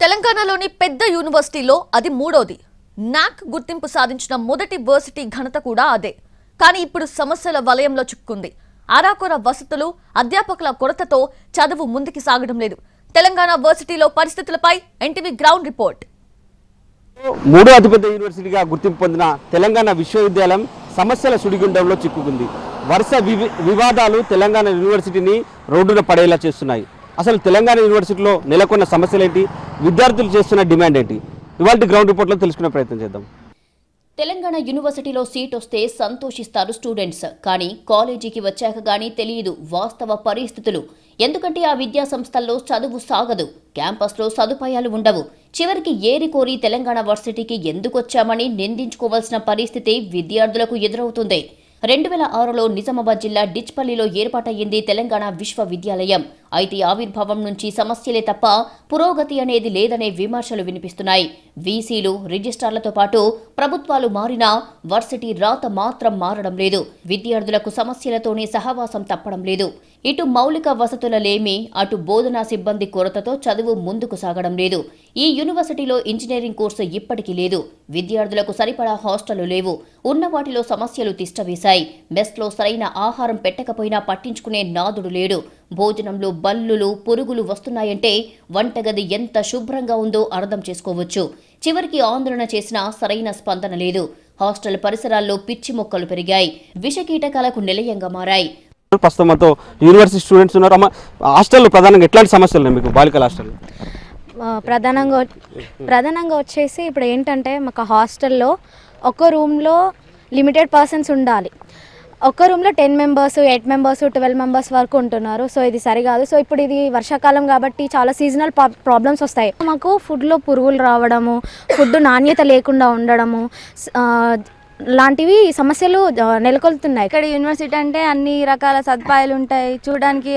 తెలంగాణలోని పెద్ద యూనివర్సిటీలో అది మూడోది. నాక్ గుర్తింపు సాధించిన మొదటి వర్సిటీ ఘనత కూడా అదే. కానీ ఇప్పుడు సమస్యల వలయంలో చిక్కుంది. ఆరాకొర వసతులు, అధ్యాపకుల కొరతతో చదువు ముందుకు సాగడం లేదు. తెలంగాణ వర్సిటీలో పరిస్థితులపై ఎన్టీవీ గ్రౌండ్ రిపోర్ట్. మూడో అతిపెద్ద యూనివర్సిటీగా గుర్తింపు పొందిన తెలంగాణ విశ్వవిద్యాలయం సమస్యల సుడిగుండంలో చిక్కుకుంది. వరుస వివాదాలు తెలంగాణ యూనివర్సిటీని రోడ్డున పడేలా చేస్తున్నాయి. అసలు తెలంగాణ యూనివర్సిటీలో నెలకొన్న సమస్యలేంటి, విద్యార్థులు చేస్తున్న డిమాండ్ ఏంటి, ఇవాళ గ్రౌండ్ రిపోర్ట్లో తెలుసుకునే ప్రయత్నం చేద్దాం. తెలంగాణ యూనివర్సిటీలో సీట్ వస్తే సంతోషిస్తారు స్టూడెంట్స్. కానీ కాలేజీకి వచ్చాక గానీ తెలియదు వాస్తవ పరిస్థితులు. ఎందుకంటే ఆ విద్యా సంస్థల్లో చదువు సాగదు, క్యాంపస్లో సదుపాయాలు ఉండవు. చివరికి ఏరికోరి తెలంగాణ వర్సిటీకి ఎందుకొచ్చామని నిందించుకోవాల్సిన పరిస్థితి విద్యార్థులకు ఎదురవుతుంది. 2006లో నిజామాబాద్ జిల్లా డిచ్పల్లిలో ఏర్పాటయ్యింది తెలంగాణ విశ్వవిద్యాలయం. అయితే ఆవిర్భావం నుంచి సమస్యలే తప్ప పురోగతి అనేది లేదనే విమర్శలు వినిపిస్తున్నాయి. వీసీలు, రిజిస్ట్రార్లతో పాటు ప్రభుత్వాలు మారినా వర్సిటీ రాత మాత్రం మారడం లేదు. విద్యార్థులకు సమస్యలతోనే సహవాసం తప్పడం లేదు. ఇటు మౌలిక వసతుల లేమి, అటు బోధనా సిబ్బంది కొరతతో చదువు ముందుకు సాగడం లేదు. ఈ యూనివర్సిటీలో ఇంజనీరింగ్ కోర్సు ఇప్పటికీ లేదు. విద్యార్థులకు సరిపడా హాస్టళ్లు లేవు. ఉన్న వాటిలో సమస్యలు తిష్టవేశాయి. మెస్లో సరైన ఆహారం పెట్టకపోయినా పట్టించుకునే నాదుడు లేడు. భోజనంలో బల్లులు, పురుగులు వస్తున్నాయంటే వంటగది ఎంత శుభ్రంగా ఉందో అర్థం చేసుకోవచ్చు. చివరికి ఆందోళన చేసినా సరైన స్పందన లేదు. హాస్టల్ పరిసరాల్లో పిచ్చి మొక్కలు పెరిగాయి, విషకీటకాలకు నిలయంగా మారాయి. ప్రస్తుతంతో యూనివర్సిటీ స్టూడెంట్స్ ఉన్నారు. హాస్టల్లో ప్రధానంగా ఎట్లాంటి సమస్యలు ఉన్నాయి మీకు? బాలికల హాస్టల్ ప్రధానంగా వచ్చేసి ఇప్పుడు ఏంటంటే మాకు హాస్టల్లో ఒక రూమ్లో లిమిటెడ్ పర్సన్స్ ఉండాలి. ఒక్క రూమ్లో 10 మెంబర్స్, 8 మెంబర్స్, 12 మెంబర్స్ వరకు ఉంటున్నారు. సో ఇది సరికాదు. సో ఇప్పుడు ఇది వర్షాకాలం కాబట్టి చాలా సీజనల్ ప్రాబ్లమ్స్ వస్తాయి. మాకు ఫుడ్లో పురుగులు రావడము, ఫుడ్ నాణ్యత లేకుండా ఉండడము లాంటివి సమస్యలు నెలకొల్తున్నాయి. ఇక్కడ యూనివర్సిటీ అంటే అన్ని రకాల సదుపాయాలు ఉంటాయి. చూడడానికి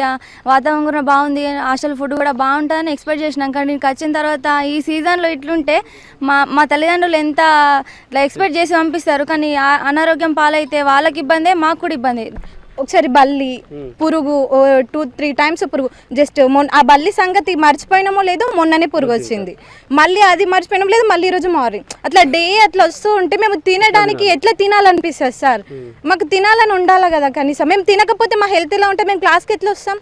వాతావరణం కూడా బాగుంది, హాస్టల్ ఫుడ్ కూడా బాగుంటుందని ఎక్స్పెక్ట్ చేసినాం. కానీ దీనికి వచ్చిన తర్వాత ఈ సీజన్లో ఇట్లుంటే మా తల్లిదండ్రులు ఎంత ఇట్లా ఎక్స్పెక్ట్ చేసి పంపిస్తారు. కానీ అనారోగ్యం పాలైతే వాళ్ళకి ఇబ్బంది, మాకు కూడా ఇబ్బంది. ఒకసారి బల్లి, పురుగు 2-3 టైమ్స్ పురుగు. జస్ట్ ఆ బల్లి సంగతి మర్చిపోయినామో లేదో మొన్ననే పురుగు వచ్చింది, మళ్ళీ అది మర్చిపోయినామో లేదు, మళ్ళీ ఈరోజు మార్నింగ్ అట్లా డే అట్లా వస్తూ ఉంటే మేము తినడానికి ఎట్లా తినాలనిపిస్తుంది సార్? మాకు తినాలని ఉండాలి కదా కనీసం. మేము తినకపోతే మా హెల్త్ ఎలా ఉంటే మేము క్లాస్కి ఎట్లా వస్తాం?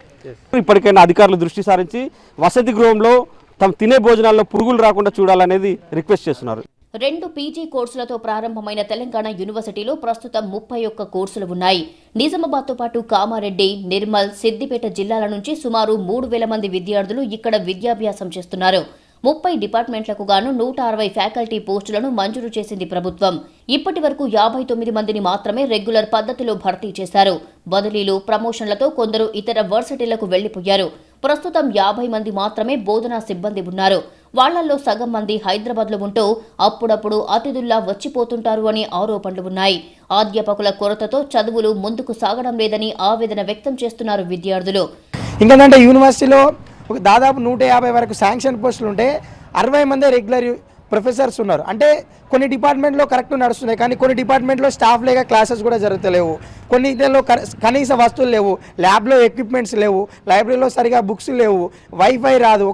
ఇప్పటికైనా అధికారులు దృష్టి సారించి వసతి గృహంలో తమ తినే భోజనాల్లో పురుగులు రాకుండా చూడాలనేది రిక్వెస్ట్ చేస్తున్నారు. 2 పీజీ కోర్సులతో ప్రారంభమైన తెలంగాణ యూనివర్సిటీలో ప్రస్తుతం 31 కోర్సులు ఉన్నాయి. నిజామాబాద్తో పాటు కామారెడ్డి, నిర్మల్, సిద్దిపేట జిల్లాల నుంచి సుమారు 3000 మంది విద్యార్థులు ఇక్కడ విద్యాభ్యాసం చేస్తున్నారు. 30 డిపార్ట్మెంట్లకు గాను 160 ఫ్యాకల్టీ పోస్టులను మంజూరు చేసింది ప్రభుత్వం. ఇప్పటి వరకు 59 మందిని మాత్రమే రెగ్యులర్ పద్ధతిలో భర్తీ చేశారు. బదిలీలు, ప్రమోషన్లతో కొందరు ఇతర వర్సిటీలకు వెళ్లిపోయారు. ప్రస్తుతం 50 మంది మాత్రమే బోధనా సిబ్బంది ఉన్నారు. వాళ్లల్లో సగం మంది హైదరాబాద్లో ఉంటూ అప్పుడప్పుడు అతిథుల్లా వచ్చిపోతుంటారు అని ఆరోపణలు ఉన్నాయి. అధ్యాపకుల కొరతతో చదువులు ముందుకు సాగడం లేదని ఆవేదన వ్యక్తం చేస్తున్నారు విద్యార్థులు. ఇంకేంటంటే యూనివర్సిటీలో దాదాపు 150 వరకు శాంక్షన్ పోస్టులు ఉంటే 60 మంది రెగ్యులర్ ప్రొఫెసర్స్ ఉన్నారు. అంటే కొన్ని డిపార్ట్మెంట్లో కరెక్ట్ నడుస్తున్నాయి, కానీ కొన్ని డిపార్ట్మెంట్లో స్టాఫ్ లేక క్లాసెస్ కూడా జరుగుతలేవు. కొన్ని ఇళ్ళలో కనీస వస్తువులు లేవు, ల్యాబ్లో ఎక్విప్మెంట్స్ లేవు, లైబ్రరీలో సరిగా బుక్స్ లేవు, వైఫై రాదు.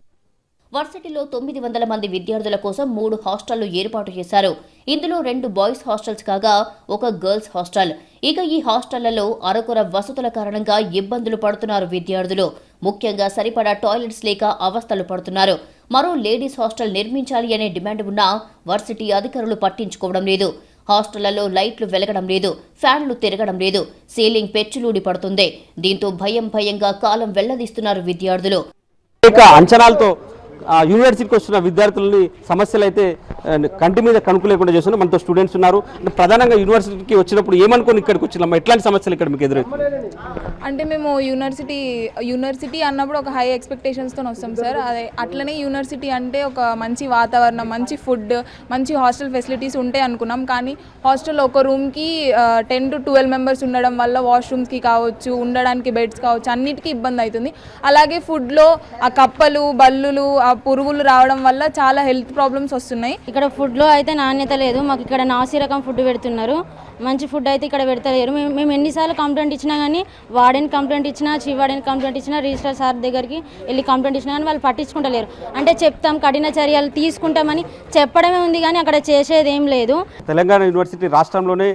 వర్సిటీలో 900 మంది విద్యార్థుల కోసం 3 హాస్టళ్లు ఏర్పాటు చేశారు. ఇందులో 2 బాయ్స్ హాస్టల్స్ కాగా 1 గర్ల్స్ హాస్టల్. ఇక ఈ హాస్టళ్లలో అరకొర వసతుల కారణంగా ఇబ్బందులు పడుతున్నారు విద్యార్థులు. ముఖ్యంగా సరిపడా టాయిలెట్స్ లేక అవస్థలు పడుతున్నారు. మరో లేడీస్ హాస్టల్ నిర్మించాలి అనే డిమాండ్ ఉన్నా వర్సిటీ అధికారులు పట్టించుకోవడం లేదు. హాస్టళ్లలో లైట్లు వెలగడం లేదు, ఫ్యాన్లు తిరగడం లేదు, సీలింగ్ పెచ్చులూడి పడుతుంది. దీంతో భయంగా కాలం వెళ్లదీస్తున్నారు విద్యార్థులు. అంచనాలతో యూనివర్సిటీకి వస్తున్న విద్యార్థులని సమస్యలు అయితే కంటి మీద కనుక లేకుండా చేస్తున్నారు. మనతో స్టూడెంట్స్ ఉన్నారు. ప్రధానంగా యూనివర్సిటీకి వచ్చినప్పుడు ఏమనుకోని ఇక్కడికి వచ్చినామా, ఎట్లాంటి సమస్యలు ఇక్కడ మీకు ఎదురవుతాయి? అంటే మేము యూనివర్సిటీ అన్నప్పుడు ఒక హై ఎక్స్పెక్టేషన్స్తో వస్తాం సార్. అదే అట్లనే యూనివర్సిటీ అంటే ఒక మంచి వాతావరణం, మంచి ఫుడ్, మంచి హాస్టల్ ఫెసిలిటీస్ ఉంటాయి అనుకున్నాం. కానీ హాస్టల్లో ఒక రూమ్కి 10 to 12 మెంబర్స్ ఉండడం వల్ల వాష్రూమ్స్కి కావచ్చు, ఉండడానికి బెడ్స్ కావచ్చు, అన్నిటికీ ఇబ్బంది అవుతుంది. అలాగే ఫుడ్లో ఆ కప్పలు, బల్లులు, ఆ పురుగులు రావడం వల్ల చాలా హెల్త్ ప్రాబ్లమ్స్ వస్తున్నాయి. ఇక్కడ ఫుడ్లో అయితే నాణ్యత లేదు. మాకు ఇక్కడ నాసి రకం ఫుడ్ పెడుతున్నారు. మంచి ఫుడ్ అయితే ఇక్కడ పెడతలేరు. మేము ఎన్నిసార్లు కంప్లైంట్ ఇచ్చినా కానీ, వార్డెన్ కంప్లైంట్ ఇచ్చినా, చీఫ్ వార్డెన్ కంప్లైంట్ ఇచ్చినా, రిజిస్టర్ సార్ దగ్గరికి వెళ్ళి కంప్లైంట్ ఇచ్చినా కానీ వాళ్ళు పట్టించుకుంటలేరు. అంటే చెప్తాం, కఠిన చర్యలు తీసుకుంటామని చెప్పడమే ఉంది కానీ అక్కడ చేసేది ఏం లేదు. తెలంగాణ యూనివర్సిటీ రాష్ట్రంలోనే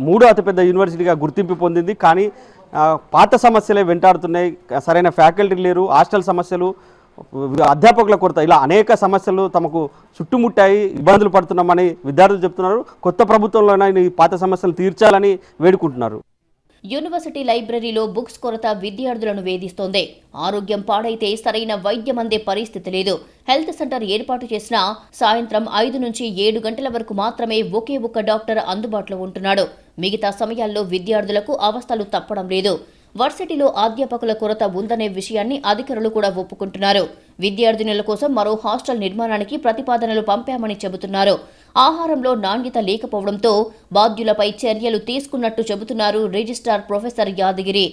3వ అతిపెద్ద యూనివర్సిటీగా గుర్తింపు పొందింది. కానీ పాత సమస్యలే వెంటాడుతున్నాయి. సరైన ఫ్యాకల్టీ లేరు, హాస్టల్ సమస్యలు, అధ్యాపకుల కొరత, ఇలా అనేక సమస్యలు తమకు చుట్టుముట్టాయి, ఇబ్బందులు పడుతున్నామని విద్యార్థులు చెప్తున్నారు. కొత్త ప్రభుత్వంలోనైనా ఈ పాత సమస్యలు తీర్చాలని వేడుకుంటున్నారు. యూనివర్సిటీ లైబ్రరీలో బుక్స్ కొరత విద్యార్థులను వేధిస్తోంది. ఆరోగ్యం పాడైతే సరైన వైద్యం అందే పరిస్థితి లేదు. హెల్త్ సెంటర్ ఏర్పాటు చేసినా సాయంత్రం 5 నుంచి 7 గంటల వరకు మాత్రమే ఒకే ఒక్క డాక్టర్ అందుబాటులో ఉంటున్నాడు. మిగతా సమయాల్లో విద్యార్థులకు అవస్థలు తప్పడం లేదు. వర్సిటీలో అధ్యాపకుల కొరత ఉందనే విషయాన్ని అధికారులు కూడా ఒప్పుకుంటున్నారు. విద్యార్థినుల కోసం మరో హాస్టల్ నిర్మాణానికి ప్రతిపాదనలు పంపామని చెబుతున్నారు. ఆహారంలో నాణ్యత లేకపోవడంతో బాధ్యులపై చర్యలు తీసుకున్నట్టు చెబుతున్నారు రిజిస్ట్రార్ ప్రొఫెసర్ యాదగిరి.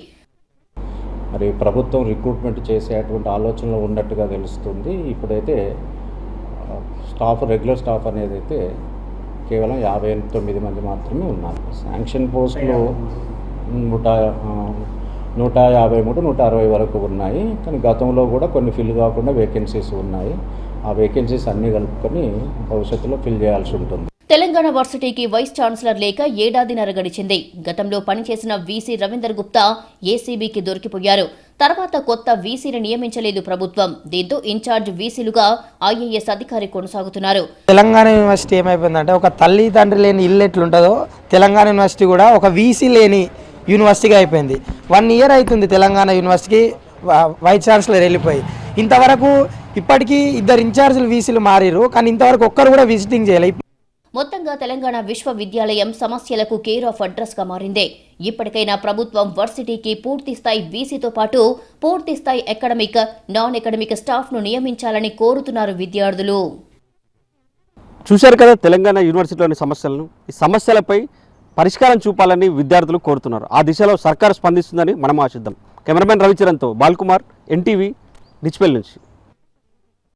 మరి ప్రభుత్వం రిక్రూట్మెంట్ చేసేటువంటి ఆలోచనలో ఉన్నట్టుగా తెలుస్తుంది. ఇప్పుడైతే రెగ్యులర్ స్టాఫ్ అనేది అయితే కేవలం 59 మంది మాత్రమే ఉన్నారు. శాంక్షన్ పోస్టులు 153, 160 వరకు ఉన్నాయి. కానీ గతంలో కూడా కొన్ని ఫిల్ కాకుండా వేకెన్సీస్ ఉన్నాయి. ఆ వేకెన్సీస్ అన్నీ కలుపుకొని భవిష్యత్తులో ఫిల్ చేయాల్సి ఉంటుంది. తెలంగాణ వర్సిటీకి వైస్ ఛాన్సలర్ లేక ఏడాదిన్నర గడిచింది. గతంలో పనిచేసిన వీసీ రవీందర్ గుప్తా ఏసీబీకి దొరికిపోయారు. తర్వాత కొత్త వీసీని నియమించలేదు ప్రభుత్వం. దీంతో ఇన్ఛార్జ్ వీసీలుగా ఐఏఎస్ అధికారి కొనసాగుతున్నారు. తెలంగాణ యూనివర్సిటీ ఏమైపోయిందంటే, ఒక తల్లి తండ్రి లేని ఇల్లు ఎట్లుంటుందో తెలంగాణ యూనివర్సిటీ కూడా ఒక వీసీ లేని యూనివర్సిటీగా అయిపోయింది. 1 ఇయర్ అవుతుంది తెలంగాణ యూనివర్సిటీకి వైస్ ఛాన్సలర్ వెళ్ళిపోయి. ఇంతవరకు ఇప్పటికీ 2 ఇన్ఛార్జీలు వీసీలు మారిరు, కానీ ఇంతవరకు ఒక్కరు కూడా విజిటింగ్ చేయలేదు. మొత్తంగా తెలంగాణ విశ్వవిద్యాలయం సమస్యలకు కేర్ ఆఫ్ అడ్రస్ గా మారింది. ఇప్పటికైనా ప్రభుత్వం వర్సిటీకి పూర్తిస్థాయి వీసీతో పాటు పూర్తిస్థాయి అకాడమిక్, నాన్ అకాడమిక్ స్టాఫ్ ను నియమించాలని కోరుతున్నారు విద్యార్థులు. చూశారు కదా తెలంగాణ యూనివర్సిటీలోని సమస్యలను. ఈ సమస్యలపై పరిష్కారం చూపాలని విద్యార్థులు కోరుతున్నారు. ఆ దిశలో సర్కారు స్పందిస్తుందని మనం ఆశిద్దాం. కెమెరామెన్ రవిచరణ్తో బాల్కుమార్, ఎన్టీవీ, డిచ్పల్లి నుంచి.